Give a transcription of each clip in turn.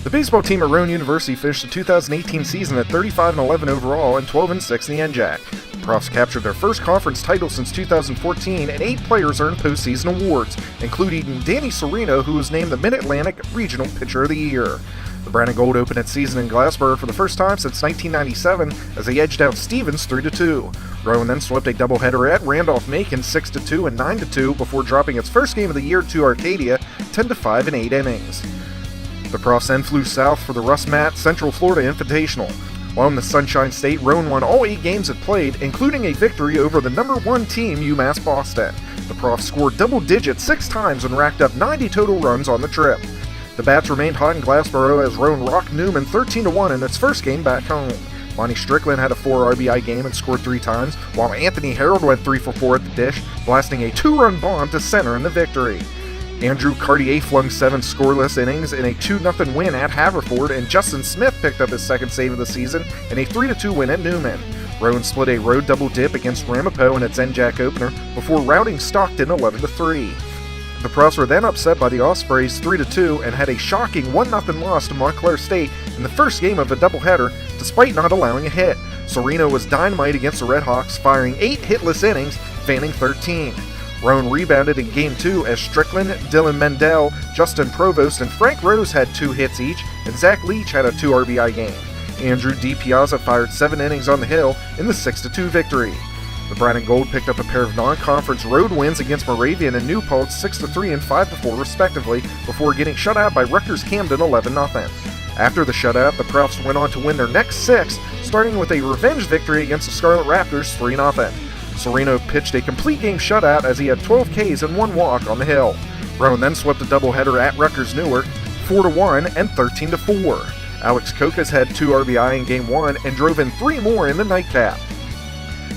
The baseball team at Rowan University finished the 2018 season at 35-11 overall and 12-6 in the NJAC. The Profs captured their first conference title since 2014, and 8 players earned postseason awards, including Danny Serino, who was named the Mid-Atlantic Regional Pitcher of the Year. The Brown and Gold opened its season in Glassboro for the first time since 1997 as they edged out Stevens 3-2. Rowan then swept a doubleheader at Randolph-Macon 6-2 and 9-2 before dropping its first game of the year to Arcadia 10-5 in 8 innings. The Profs then flew south for the Russ Matt Central Florida Invitational. While in the Sunshine State, Rowan won all 8 games it played, including a victory over the number 1 team, UMass Boston. The Profs scored double digits 6 times and racked up 90 total runs on the trip. The Bats remained hot in Glassboro as Rowan rocked Newman 13-1 in its first game back home. Monty Strickland had a 4 RBI game and scored 3 times, while Anthony Harold went 3 for 4 at the dish, blasting a 2-run bomb to center in the victory. Andrew Cartier flung 7 scoreless innings in a 2-0 win at Haverford, and Justin Smith picked up his second save of the season in a 3-2 win at Newman. Rowan split a road double dip against Ramapo in its NJAC opener before routing Stockton 11-3. The Profs were then upset by the Ospreys 3-2 and had a shocking 1-0 loss to Montclair State in the first game of a doubleheader, despite not allowing a hit. Serino was dynamite against the Redhawks, firing 8 hitless innings, fanning 13. Rowan rebounded in Game 2 as Strickland, Dylan Mendel, Justin Provost, and Frank Rose had 2 hits each, and Zach Leach had a 2 RBI game. Andrew DiPiazza fired 7 innings on the hill in the 6-2 victory. The Brown and Gold picked up a pair of non-conference road wins against Moravian and New Paltz 6-3 and 5-4 respectively, before getting shut out by Rutgers Camden 11-0. After the shutout, the Profs went on to win their next 6, starting with a revenge victory against the Scarlet Raptors 3-0. Serino pitched a complete game shutout as he had 12 Ks and 1 walk on the hill. Rowan then swept a doubleheader at Rutgers Newark 4-1 and 13-4. Alex Kokas had 2 RBI in Game 1 and drove in 3 more in the nightcap.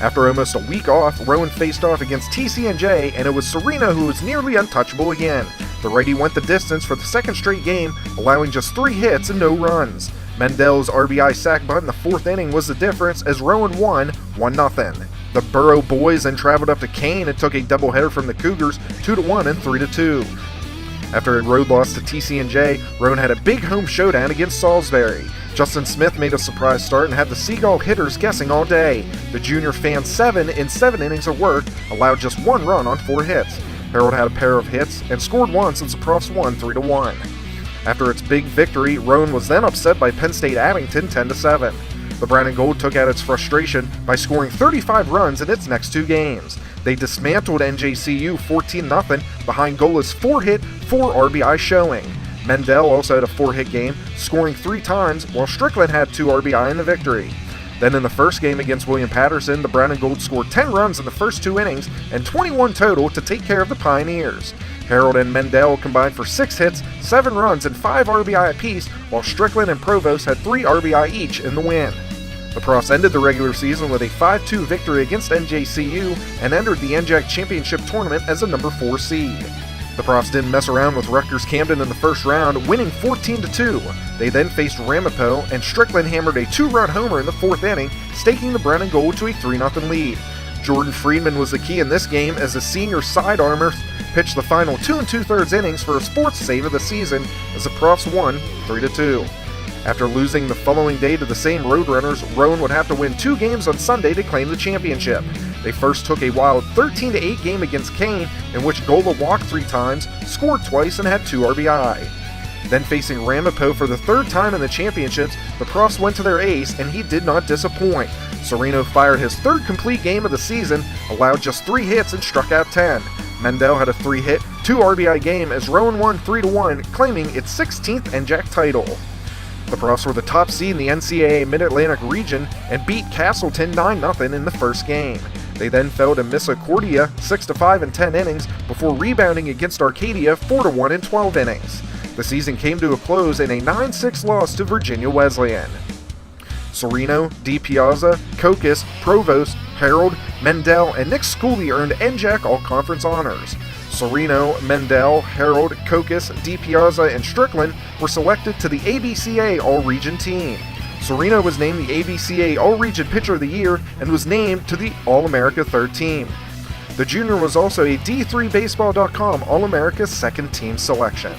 After almost a week off, Rowan faced off against TCNJ, and it was Serino who was nearly untouchable again. The righty went the distance for the second straight game, allowing just 3 hits and no runs. Mendel's RBI sac bunt in the 4th inning was the difference as Rowan won 1-0. The Burrow boys then traveled up to Kane and took a doubleheader from the Cougars 2-1 and 3-2. After a road loss to TCNJ, Rowan had a big home showdown against Salisbury. Justin Smith made a surprise start and had the Seagull hitters guessing all day. The junior fanned 7 in 7 innings of work, allowed just 1 run on 4 hits. Harold had a pair of hits and scored once as the Profs won 3-1. After its big victory, Rowan was then upset by Penn State Abington 10-7. The Brown and Gold took out its frustration by scoring 35 runs in its next 2 games. They dismantled NJCU 14-0 behind Gola's 4-hit, 4 RBI showing. Mendel also had a 4-hit game, scoring 3 times, while Strickland had 2 RBI in the victory. Then in the first game against William Patterson, the Brown and Gold scored 10 runs in the first 2 innings and 21 total to take care of the Pioneers. Harold and Mendel combined for 6 hits, 7 runs, and 5 RBI apiece, while Strickland and Provost had 3 RBI each in the win. The Profs ended the regular season with a 5-2 victory against NJCU and entered the NJAC Championship Tournament as a number 4 seed. The Profs didn't mess around with Rutgers Camden in the first round, winning 14-2. They then faced Ramapo, and Strickland hammered a 2-run homer in the 4th inning, staking the Brown and Gold to a 3-0 lead. Jordan Friedman was the key in this game as the senior side armor pitched the final 2 2/3 innings for his 4th save of the season as the Profs won 3-2. After losing the following day to the same Roadrunners, Rowan would have to win 2 games on Sunday to claim the championship. They first took a wild 13-8 game against Kane, in which Gola walked 3 times, scored twice, and had 2 RBI. Then facing Ramapo for the 3rd time in the championships, the Profs went to their ace, and he did not disappoint. Serino fired his 3rd complete game of the season, allowed just 3 hits, and struck out 10. Mendel had a 3-hit, 2 RBI game as Rowan won 3-1, claiming its 16th NJAC title. The Profs were the top seed in the NCAA Mid-Atlantic region and beat Castleton 9-0 in the first game. They then fell to Misericordia 6-5 in 10 innings before rebounding against Arcadia 4-1 in 12 innings. The season came to a close in a 9-6 loss to Virginia Wesleyan. Serino, DiPiazza, Kokas, Provost, Harold, Mendel, and Nick Schooley earned NJAC All-Conference honors. Serino, Mendel, Harold, Kokas, DiPiazza, and Strickland were selected to the ABCA All-Region team. Serino was named the ABCA All-Region Pitcher of the Year and was named to the All-America 3rd team. The junior was also a D3Baseball.com All-America 2nd team selection.